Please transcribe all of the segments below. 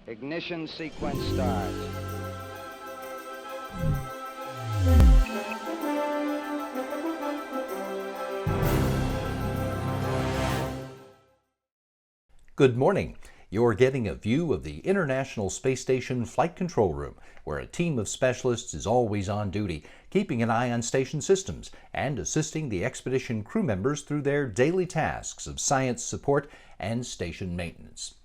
Ignition sequence start. Good morning. You're getting a view of the International Space Station Flight Control Room, where a team of specialists is always on duty, keeping an eye on station systems and assisting the expedition crew members through their daily tasks of science support and station maintenance.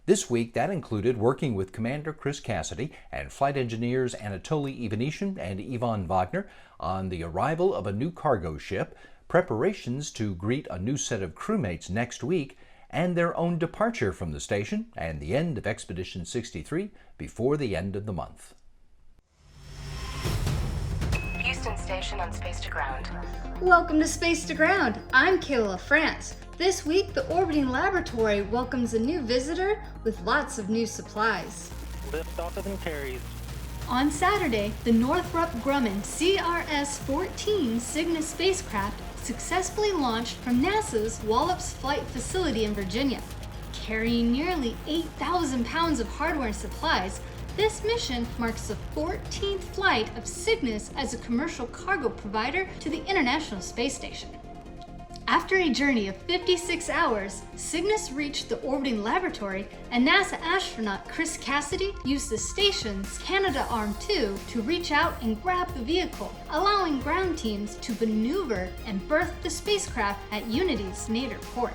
This week, that included working with Commander Chris Cassidy and flight engineers Anatoly Ivanishin and Ivan Wagner on the arrival of a new cargo ship, preparations to greet a new set of crewmates next week, and their own departure from the station and the end of Expedition 63 before the end of the month. Houston Station on Space to Ground. Welcome to Space to Ground. I'm Kayla France. This week, the Orbiting Laboratory welcomes a new visitor with lots of new supplies. Lift off of Antares. On Saturday, the Northrop Grumman CRS-14 Cygnus spacecraft successfully launched from NASA's Wallops Flight Facility in Virginia. Carrying nearly 8,000 pounds of hardware and supplies, this mission marks the 14th flight of Cygnus as a commercial cargo provider to the International Space Station. After a journey of 56 hours, Cygnus reached the orbiting laboratory, and NASA astronaut Chris Cassidy used the station's Canadarm2 to reach out and grab the vehicle, allowing ground teams to maneuver and berth the spacecraft at Unity's nadir port.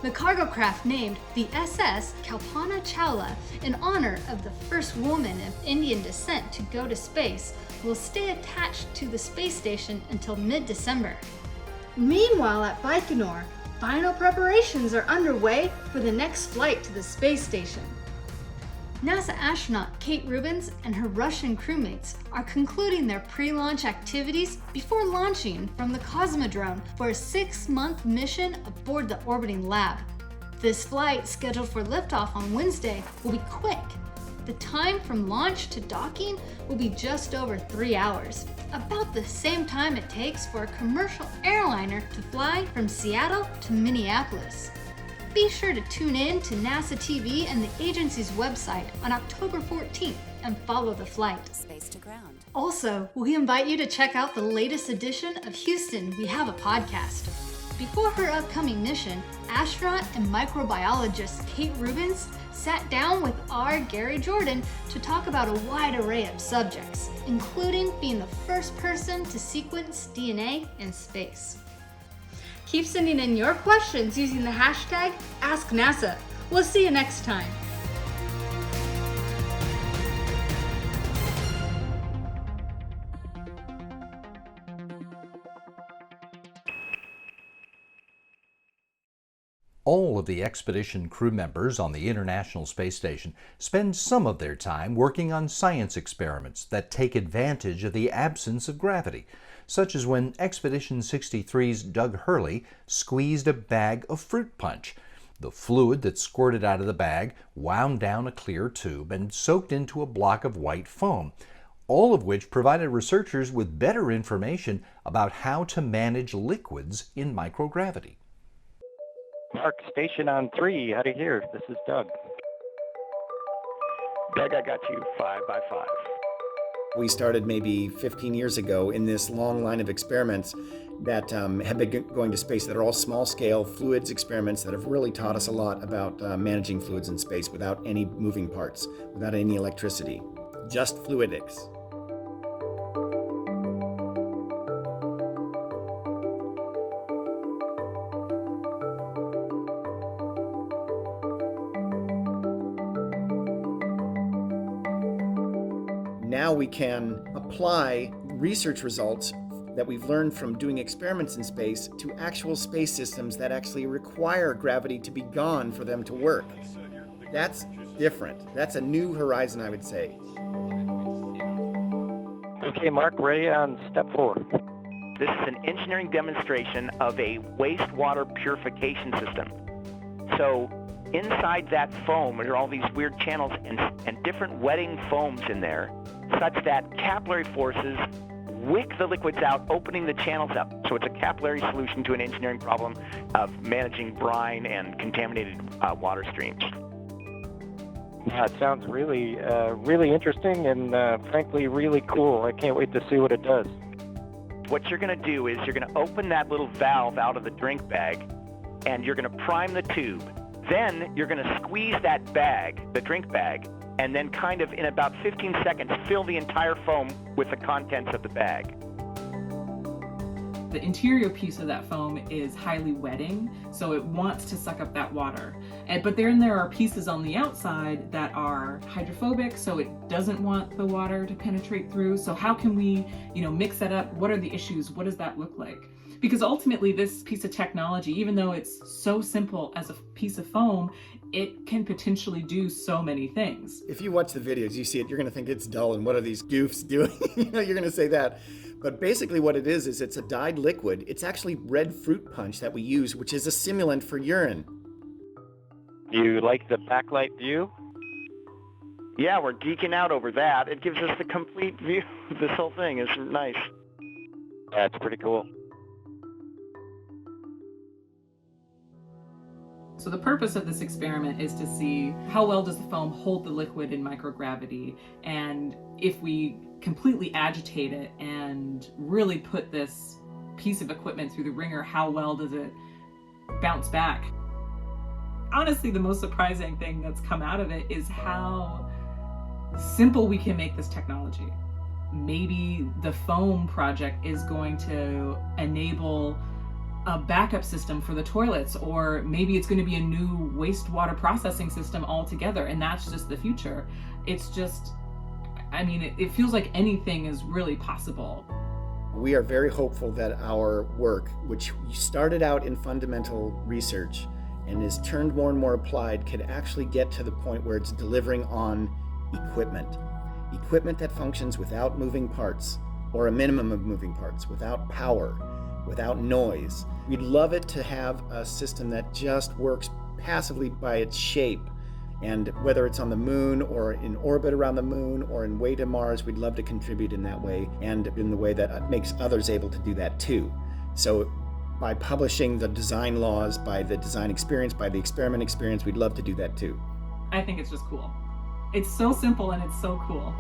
The cargo craft, named the SS Kalpana Chawla in honor of the first woman of Indian descent to go to space, will stay attached to the space station until mid-December. Meanwhile, at Baikonur, final preparations are underway for the next flight to the space station. NASA astronaut Kate Rubins and her Russian crewmates are concluding their pre-launch activities before launching from the Cosmodrome for a 6-month mission aboard the orbiting lab. This flight, scheduled for liftoff on Wednesday, will be quick. The time from launch to docking will be just over 3 hours, about the same time it takes for a commercial airliner to fly from Seattle to Minneapolis. Be sure to tune in to NASA TV and the agency's website on October 14th and follow the flight. Space to Ground. Also, we invite you to check out the latest edition of Houston, We Have a Podcast. Before her upcoming mission, astronaut and microbiologist Kate Rubins sat down with our Gary Jordan to talk about a wide array of subjects, including being the first person to sequence DNA in space. Keep sending in your questions using the hashtag AskNASA. We'll see you next time. All of the expedition crew members on the International Space Station spend some of their time working on science experiments that take advantage of the absence of gravity, such as when Expedition 63's Doug Hurley squeezed a bag of fruit punch. The fluid that squirted out of the bag wound down a clear tube and soaked into a block of white foam, all of which provided researchers with better information about how to manage liquids in microgravity. Mark, station on 3. Howdy here. This is Doug. Doug, I got you 5 by 5. We started maybe 15 years ago in this long line of experiments that have been going to space that are all small-scale fluids experiments that have really taught us a lot about managing fluids in space without any moving parts, without any electricity, just fluidics. Now we can apply research results that we've learned from doing experiments in space to actual space systems that actually require gravity to be gone for them to work. That's different. That's a new horizon, I would say. Okay, Mark, ready on step 4. This is an engineering demonstration of a wastewater purification system. So inside that foam, there are all these weird channels and different wetting foams in there, such that capillary forces wick the liquids out, opening the channels up. So it's a capillary solution to an engineering problem of managing brine and contaminated water streams. It sounds really, really interesting and frankly really cool. I can't wait to see what it does. What you're going to do is you're going to open that little valve out of the drink bag, and you're going to prime the tube. Then you're going to squeeze that bag, the drink bag, and then kind of in about 15 seconds fill the entire foam with the contents of the bag. The interior piece of that foam is highly wetting, so it wants to suck up that water. But then there are pieces on the outside that are hydrophobic, so it doesn't want the water to penetrate through. So how can we, mix that up? What are the issues? What does that look like? Because ultimately this piece of technology, even though it's so simple as a piece of foam, it can potentially do so many things. If you watch the videos, you see it, you're going to think it's dull and what are these goofs doing? You're going to say that. But basically what it is it's a dyed liquid. It's actually red fruit punch that we use, which is a simulant for urine. You like the backlight view? Yeah, we're geeking out over that. It gives us the complete view of this whole thing. It's nice. Yeah, it's pretty cool. So the purpose of this experiment is to see how well does the foam hold the liquid in microgravity, and if we completely agitate it and really put this piece of equipment through the ringer, how well does it bounce back? Honestly, the most surprising thing that's come out of it is how simple we can make this technology. Maybe the foam project is going to enable a backup system for the toilets, or maybe it's going to be a new wastewater processing system altogether, and that's just the future. It's just, it feels like anything is really possible. We are very hopeful that our work, which started out in fundamental research and is turned more and more applied, could actually get to the point where it's delivering on equipment that functions without moving parts, or a minimum of moving parts, without power, without noise. We'd love it to have a system that just works passively by its shape. And whether it's on the moon or in orbit around the moon or in way to Mars, we'd love to contribute in that way, and in the way that makes others able to do that too. So by publishing the design laws, by the design experience, by the experiment experience, we'd love to do that too. I think it's just cool. It's so simple and it's so cool.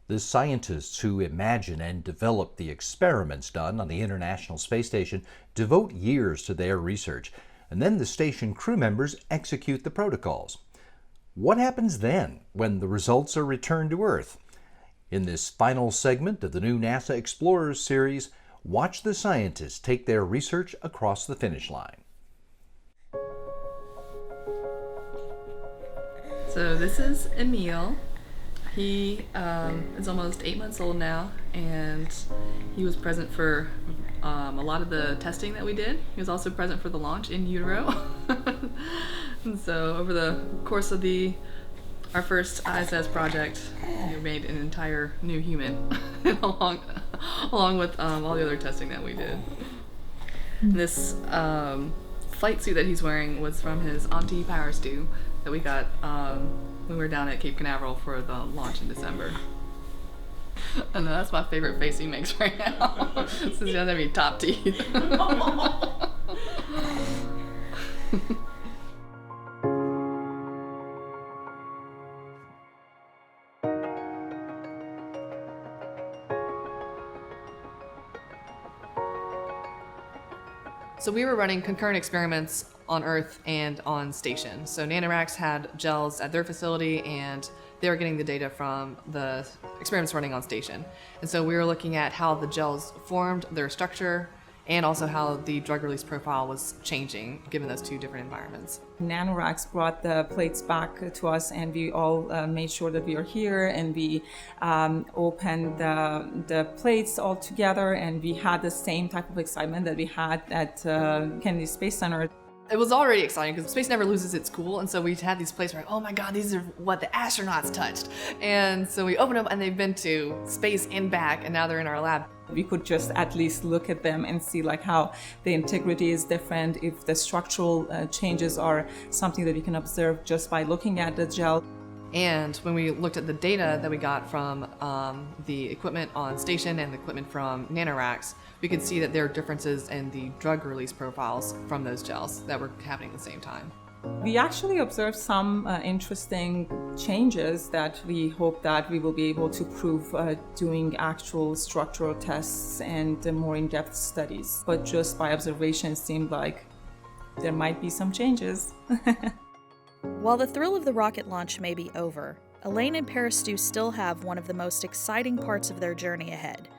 The scientists who imagine and develop the experiments done on the International Space Station devote years to their research, and then the station crew members execute the protocols. What happens then when the results are returned to Earth? In this final segment of the new NASA Explorers series, watch the scientists take their research across the finish line. So this is Emil. He is almost 8 months old now, and he was present for a lot of the testing that we did. He was also present for the launch in utero. And so over the course of our first ISS project, we made an entire new human along with all the other testing that we did. And this flight suit that he's wearing was from his Auntie Power Stew that we got when we were down at Cape Canaveral for the launch in December. I know, that's my favorite face he makes right now. Since he doesn't have any top teeth. So we were running concurrent experiments on Earth and on station. So Nanoracks had gels at their facility, and they were getting the data from the experiments running on station. And so we were looking at how the gels formed, their structure, and also how the drug release profile was changing given those two different environments. Nanoracks brought the plates back to us, and we all made sure that we are here, and we opened the plates all together, and we had the same type of excitement that we had at Kennedy Space Center. It was already exciting because space never loses its cool, and so we had these places where, oh my god, these are what the astronauts touched. And so we opened them, and they've been to space and back, and now they're in our lab. We could just at least look at them and see like how the integrity is different, if the structural changes are something that we can observe just by looking at the gel. And when we looked at the data that we got from the equipment on station and the equipment from nanoracks, we could see that there are differences in the drug release profiles from those gels that were happening at the same time. We actually observed some interesting changes that we hope that we will be able to prove doing actual structural tests and more in-depth studies. But just by observation, it seemed like there might be some changes. While the thrill of the rocket launch may be over, Elaine and Peristu still have one of the most exciting parts of their journey ahead,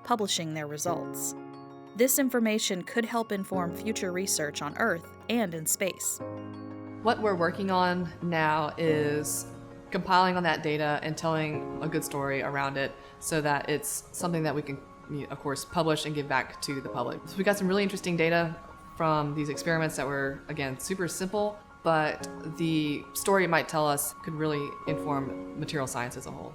publishing their results. This information could help inform future research on Earth and in space. What we're working on now is compiling on that data and telling a good story around it so that it's something that we can, of course, publish and give back to the public. So we got some really interesting data from these experiments that were, again, super simple, but the story it might tell us could really inform material science as a whole.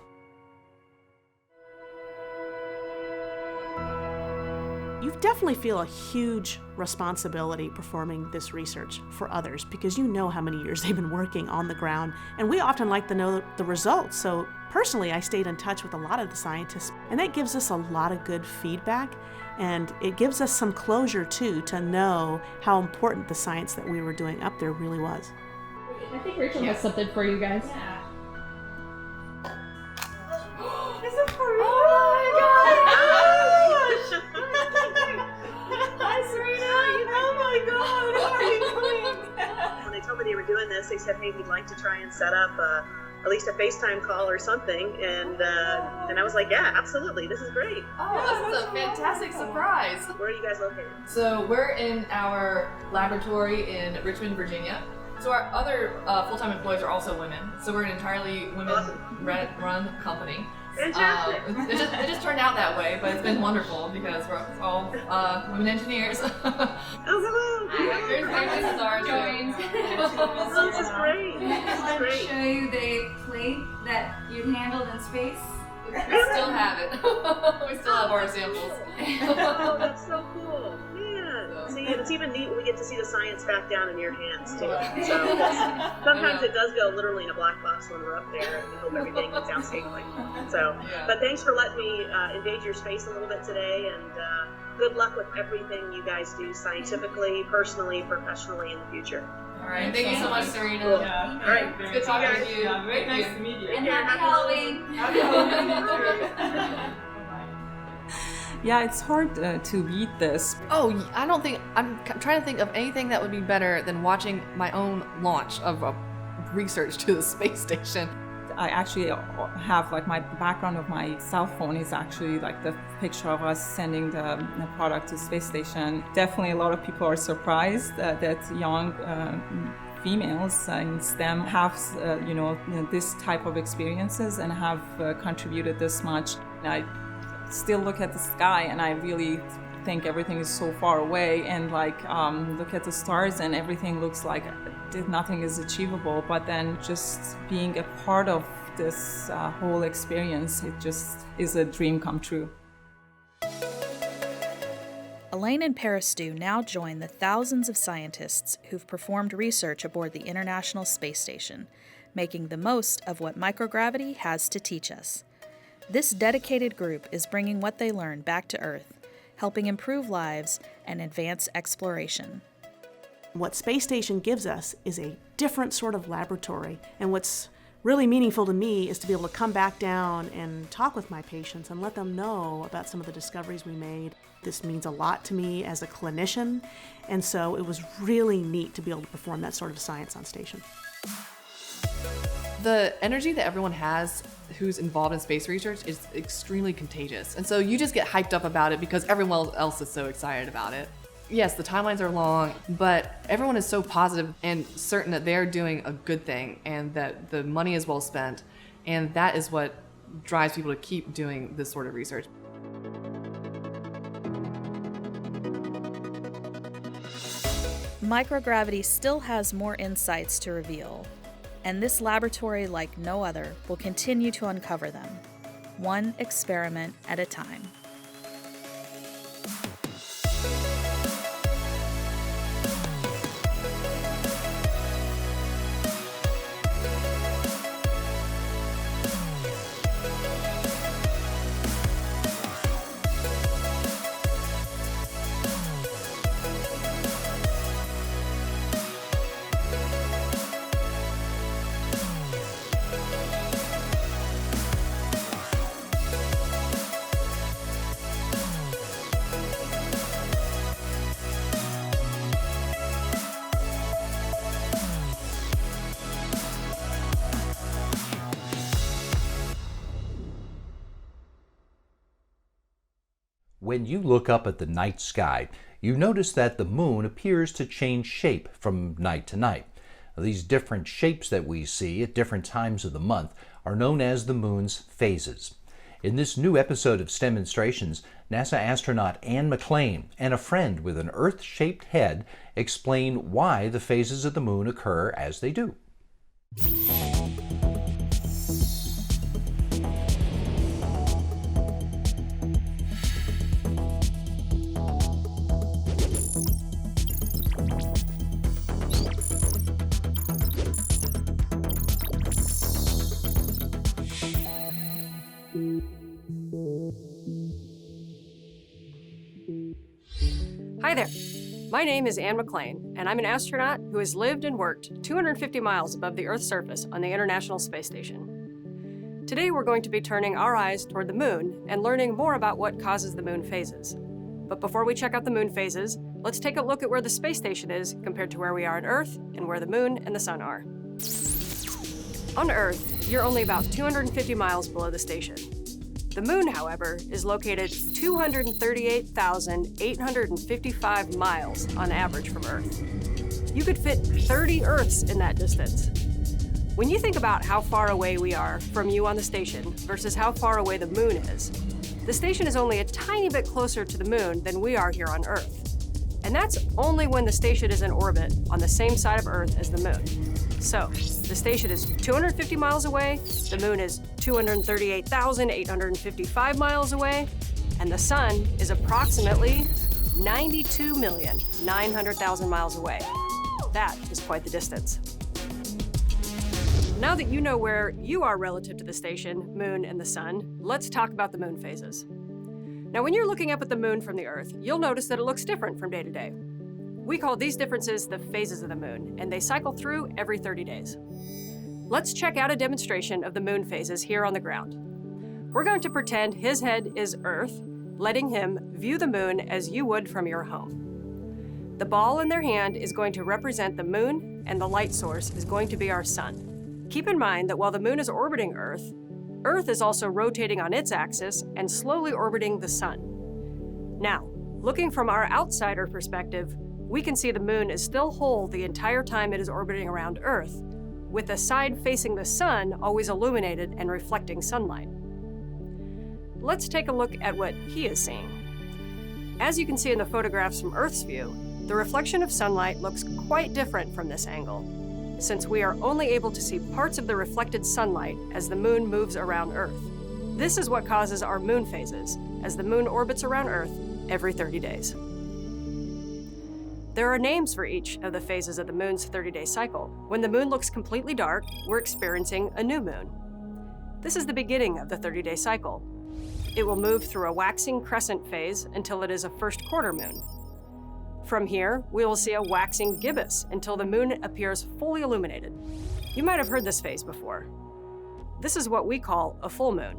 You definitely feel a huge responsibility performing this research for others because you know how many years they've been working on the ground, and we often like to know the results. So personally, I stayed in touch with a lot of the scientists, and that gives us a lot of good feedback, and it gives us some closure too to know how important the science that we were doing up there really was. I think Rachel has something for you guys. Yeah. Is it for real? Oh my gosh! Hi, Serena! Oh my god! How are you doing? When they told me they were doing this, they said, hey, we'd like to try and set up at least a FaceTime call or something, and I was like, yeah, absolutely, this is great. Oh, this is a fantastic surprise. Where are you guys located? So we're in our laboratory in Richmond, Virginia. So our other full-time employees are also women. So we're an entirely women-run company. Fantastic. It just turned out that way, but it's been wonderful because we're all women engineers. Oh, hello. Here's our This is great. This is great. Show you the plate that you handled in space. We still have it. We still have our samples. Oh, that's so cool. Man. See, and it's even neat when we get to see the science back down in your hands, too. So sometimes it does go literally in a black box when we're up there, and we hope everything works out safely. So, but thanks for letting me invade your space a little bit today, and good luck with everything you guys do scientifically, personally, professionally in the future. All right, thank you so much, Serena. Cool. Yeah. All right, good talking to you. Yeah, very nice to meet you. And happy Halloween. Happy Halloween. Yeah, it's hard to beat this. Oh, I'm trying to think of anything that would be better than watching my own launch of research to the space station. I actually have, like, my background of my cell phone is actually like the picture of us sending the product to the space station. Definitely a lot of people are surprised that young females in STEM have, this type of experiences and have contributed this much. I still look at the sky and I really think everything is so far away, and look at the stars and everything looks like nothing is achievable, but then just being a part of this whole experience, it just is a dream come true. Elaine and Peristu now join the thousands of scientists who've performed research aboard the International Space Station, making the most of what microgravity has to teach us. This dedicated group is bringing what they learn back to Earth, helping improve lives and advance exploration. What Space Station gives us is a different sort of laboratory, and what's really meaningful to me is to be able to come back down and talk with my patients and let them know about some of the discoveries we made. This means a lot to me as a clinician, and so it was really neat to be able to perform that sort of science on station. The energy that everyone has who's involved in space research is extremely contagious, and so you just get hyped up about it because everyone else is so excited about it. Yes, the timelines are long, but everyone is so positive and certain that they're doing a good thing and that the money is well spent, and that is what drives people to keep doing this sort of research. Microgravity still has more insights to reveal, and this laboratory, like no other, will continue to uncover them, one experiment at a time. When you look up at the night sky, you notice that the moon appears to change shape from night to night. These different shapes that we see at different times of the month are known as the moon's phases. In this new episode of STEMonstrations, NASA astronaut Anne McClain and a friend with an Earth-shaped head explain why the phases of the moon occur as they do. Hi there. My name is Anne McClain, and I'm an astronaut who has lived and worked 250 miles above the Earth's surface on the International Space Station. Today we're going to be turning our eyes toward the moon and learning more about what causes the moon phases. But before we check out the moon phases, let's take a look at where the space station is compared to where we are on Earth and where the moon and the sun are. On Earth, you're only about 250 miles below the station. The moon, however, is located 238,855 miles on average from Earth. You could fit 30 Earths in that distance. When you think about how far away we are from you on the station versus how far away the moon is, the station is only a tiny bit closer to the moon than we are here on Earth. And that's only when the station is in orbit on the same side of Earth as the moon. So, the station is 250 miles away, the moon is 238,855 miles away, and the sun is approximately 92,900,000 miles away. That is quite the distance. Now that you know where you are relative to the station, moon, and the sun, let's talk about the moon phases. Now, when you're looking up at the moon from the Earth, you'll notice that it looks different from day to day. We call these differences the phases of the moon, and they cycle through every 30 days. Let's check out a demonstration of the moon phases here on the ground. We're going to pretend his head is Earth, letting him view the moon as you would from your home. The ball in their hand is going to represent the moon, and the light source is going to be our sun. Keep in mind that while the moon is orbiting Earth, Earth is also rotating on its axis and slowly orbiting the sun. Now, looking from our outsider perspective, we can see the moon is still whole the entire time it is orbiting around Earth, with the side facing the sun always illuminated and reflecting sunlight. Let's take a look at what he is seeing. As you can see in the photographs from Earth's view, the reflection of sunlight looks quite different from this angle, since we are only able to see parts of the reflected sunlight as the moon moves around Earth. This is what causes our moon phases, as the moon orbits around Earth every 30 days. There are names for each of the phases of the moon's 30-day cycle. When the moon looks completely dark, we're experiencing a new moon. This is the beginning of the 30-day cycle. It will move through a waxing crescent phase until it is a first quarter moon. From here, we will see a waxing gibbous until the moon appears fully illuminated. You might have heard this phase before. This is what we call a full moon.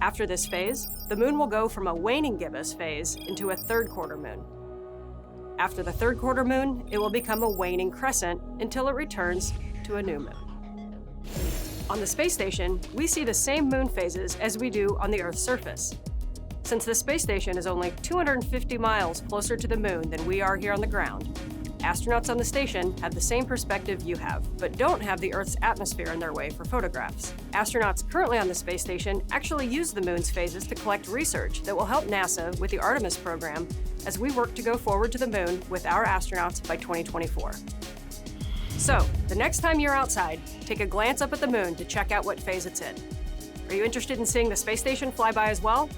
After this phase, the moon will go from a waning gibbous phase into a third quarter moon. After the third quarter moon, it will become a waning crescent until it returns to a new moon. On the space station, we see the same moon phases as we do on the Earth's surface. Since the space station is only 250 miles closer to the moon than we are here on the ground, astronauts on the station have the same perspective you have, but don't have the Earth's atmosphere in their way for photographs. Astronauts currently on the space station actually use the moon's phases to collect research that will help NASA with the Artemis program as we work to go forward to the moon with our astronauts by 2024. So, the next time you're outside, take a glance up at the moon to check out what phase it's in. Are you interested in seeing the space station fly by as well?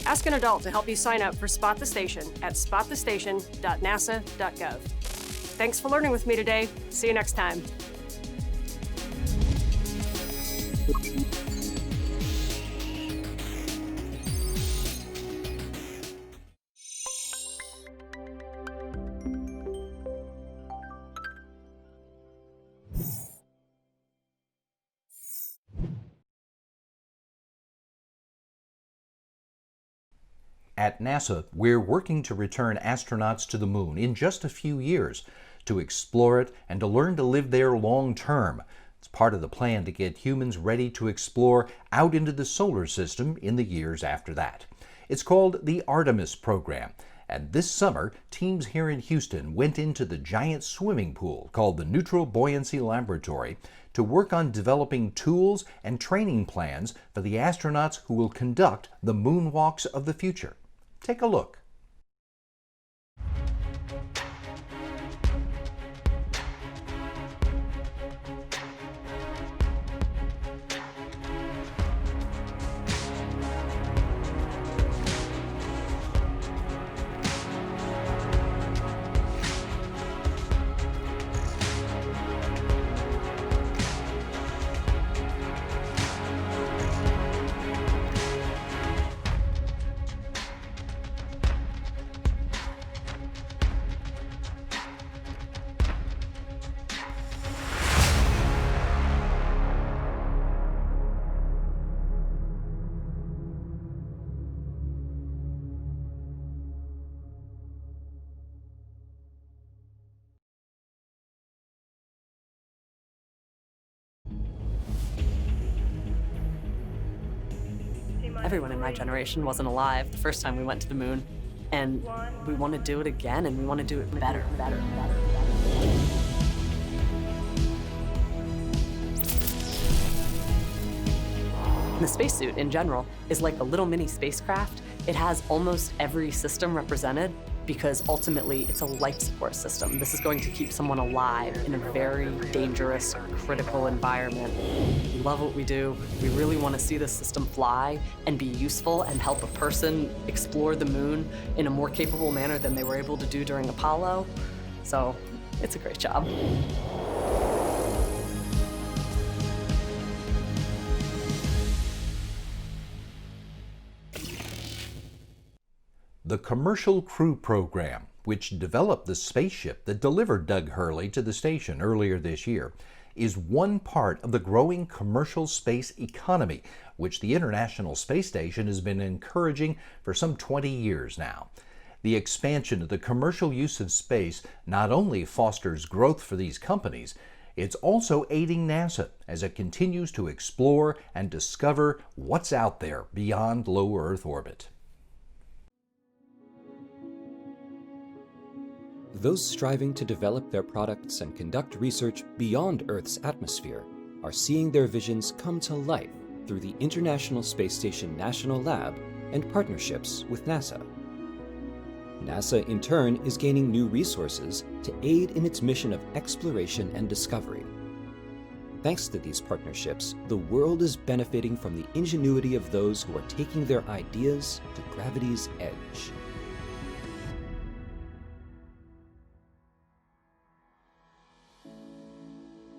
Ask an adult to help you sign up for Spot the Station at spotthestation.nasa.gov. Thanks for learning with me today. See you next time. At NASA, we're working to return astronauts to the moon in just a few years, to explore it and to learn to live there long term. It's part of the plan to get humans ready to explore out into the solar system in the years after that. It's called the Artemis program. And this summer, teams here in Houston went into the giant swimming pool called the Neutral Buoyancy Laboratory to work on developing tools and training plans for the astronauts who will conduct the moonwalks of the future. Take a look. Everyone in my generation wasn't alive the first time we went to the moon. And we want to do it again, and we want to do it better. The spacesuit, in general, is like a little mini spacecraft. It has almost every system represented because ultimately it's a life support system. This is going to keep someone alive in a very dangerous, critical environment. We love what we do. We really want to see this system fly and be useful and help a person explore the moon in a more capable manner than they were able to do during Apollo. So it's a great job. The Commercial Crew Program, which developed the spaceship that delivered Doug Hurley to the station earlier this year, is one part of the growing commercial space economy, which the International Space Station has been encouraging for some 20 years now. The expansion of the commercial use of space not only fosters growth for these companies, it's also aiding NASA as it continues to explore and discover what's out there beyond low Earth orbit. Those striving to develop their products and conduct research beyond Earth's atmosphere are seeing their visions come to life through the International Space Station National Lab and partnerships with NASA. NASA, in turn, is gaining new resources to aid in its mission of exploration and discovery. Thanks to these partnerships, the world is benefiting from the ingenuity of those who are taking their ideas to gravity's edge.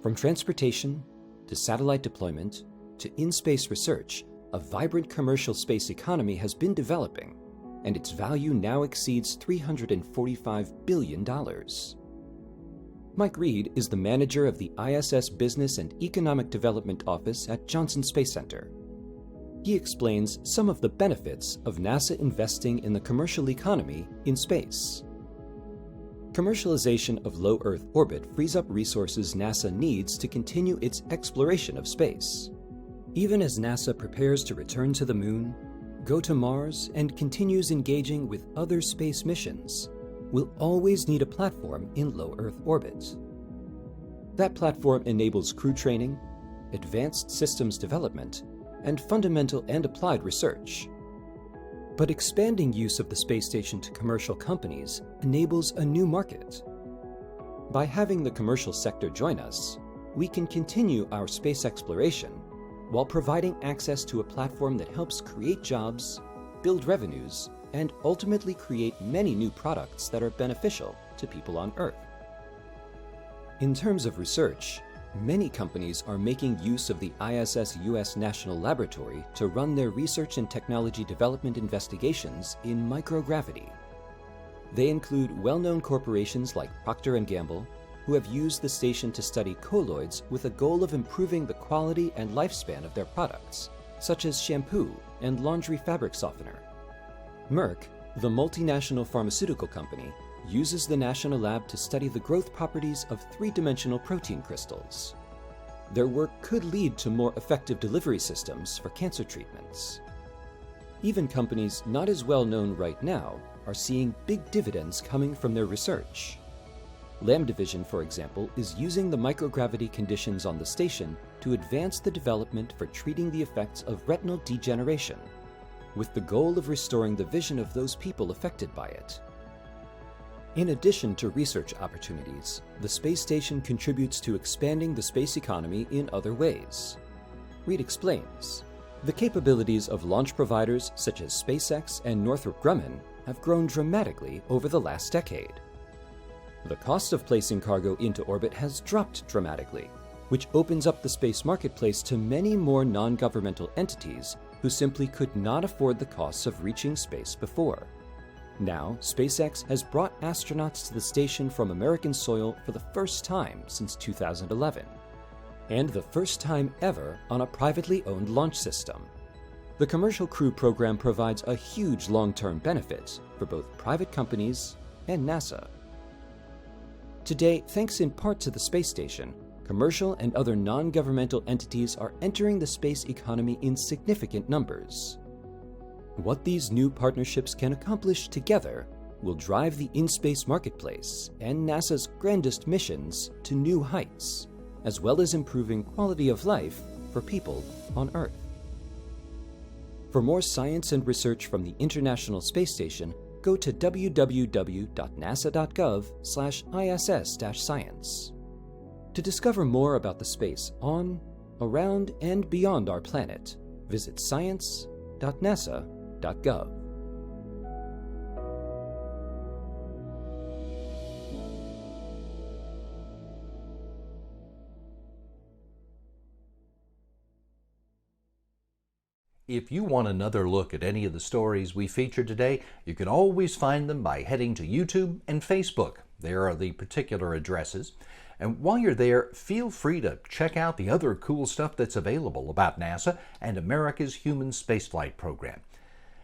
From transportation to satellite deployment to in-space research, a vibrant commercial space economy has been developing, and its value now exceeds $345 billion. Mike Reed is the manager of the ISS Business and Economic Development Office at Johnson Space Center. He explains some of the benefits of NASA investing in the commercial economy in space. Commercialization of low Earth orbit frees up resources NASA needs to continue its exploration of space. Even as NASA prepares to return to the Moon, go to Mars, and continues engaging with other space missions, we'll always need a platform in low Earth orbit. That platform enables crew training, advanced systems development, and fundamental and applied research. But expanding use of the space station to commercial companies enables a new market. By having the commercial sector join us, we can continue our space exploration while providing access to a platform that helps create jobs, build revenues, and ultimately create many new products that are beneficial to people on Earth. In terms of research, many companies are making use of the ISS US National Laboratory to run their research and technology development investigations in microgravity. They include well-known corporations like Procter & Gamble, who have used the station to study colloids with a goal of improving the quality and lifespan of their products, such as shampoo and laundry fabric softener. Merck, the multinational pharmaceutical company, uses the National Lab to study the growth properties of three-dimensional protein crystals. Their work could lead to more effective delivery systems for cancer treatments. Even companies not as well known right now are seeing big dividends coming from their research. Lam Division, for example, is using the microgravity conditions on the station to advance the development for treating the effects of retinal degeneration, with the goal of restoring the vision of those people affected by it. In addition to research opportunities, the space station contributes to expanding the space economy in other ways. Reed explains, the capabilities of launch providers such as SpaceX and Northrop Grumman have grown dramatically over the last decade. The cost of placing cargo into orbit has dropped dramatically, which opens up the space marketplace to many more non-governmental entities who simply could not afford the costs of reaching space before. Now, SpaceX has brought astronauts to the station from American soil for the first time since 2011, and the first time ever on a privately owned launch system. The Commercial Crew Program provides a huge long-term benefit for both private companies and NASA. Today, thanks in part to the space station, commercial and other non-governmental entities are entering the space economy in significant numbers. What these new partnerships can accomplish together will drive the in-space marketplace and NASA's grandest missions to new heights, as well as improving quality of life for people on Earth. For more science and research from the International Space Station, go to www.nasa.gov/ISS-science. To discover more about the space on, around, and beyond our planet, visit science.nasa.gov. If you want another look at any of the stories we featured today, you can always find them by heading to YouTube and Facebook. There are the particular addresses. And while you're there, feel free to check out the other cool stuff that's available about NASA and America's human spaceflight program.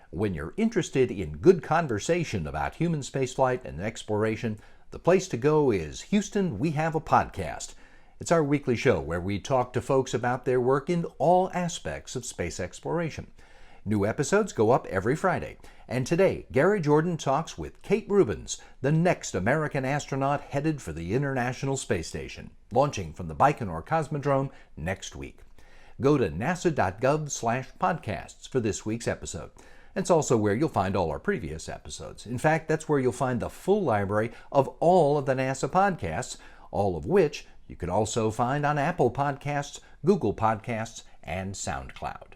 When you're interested in good conversation about human spaceflight and exploration, the place to go is Houston, We Have a Podcast. It's our weekly show where we talk to folks about their work in all aspects of space exploration. New episodes go up every Friday. And today, Gary Jordan talks with Kate Rubins, the next American astronaut headed for the International Space Station, launching from the Baikonur Cosmodrome next week. Go to nasa.gov/podcasts for this week's episode. It's also where you'll find all our previous episodes. In fact, that's where you'll find the full library of all of the NASA podcasts, all of which you can also find on Apple Podcasts, Google Podcasts, and SoundCloud.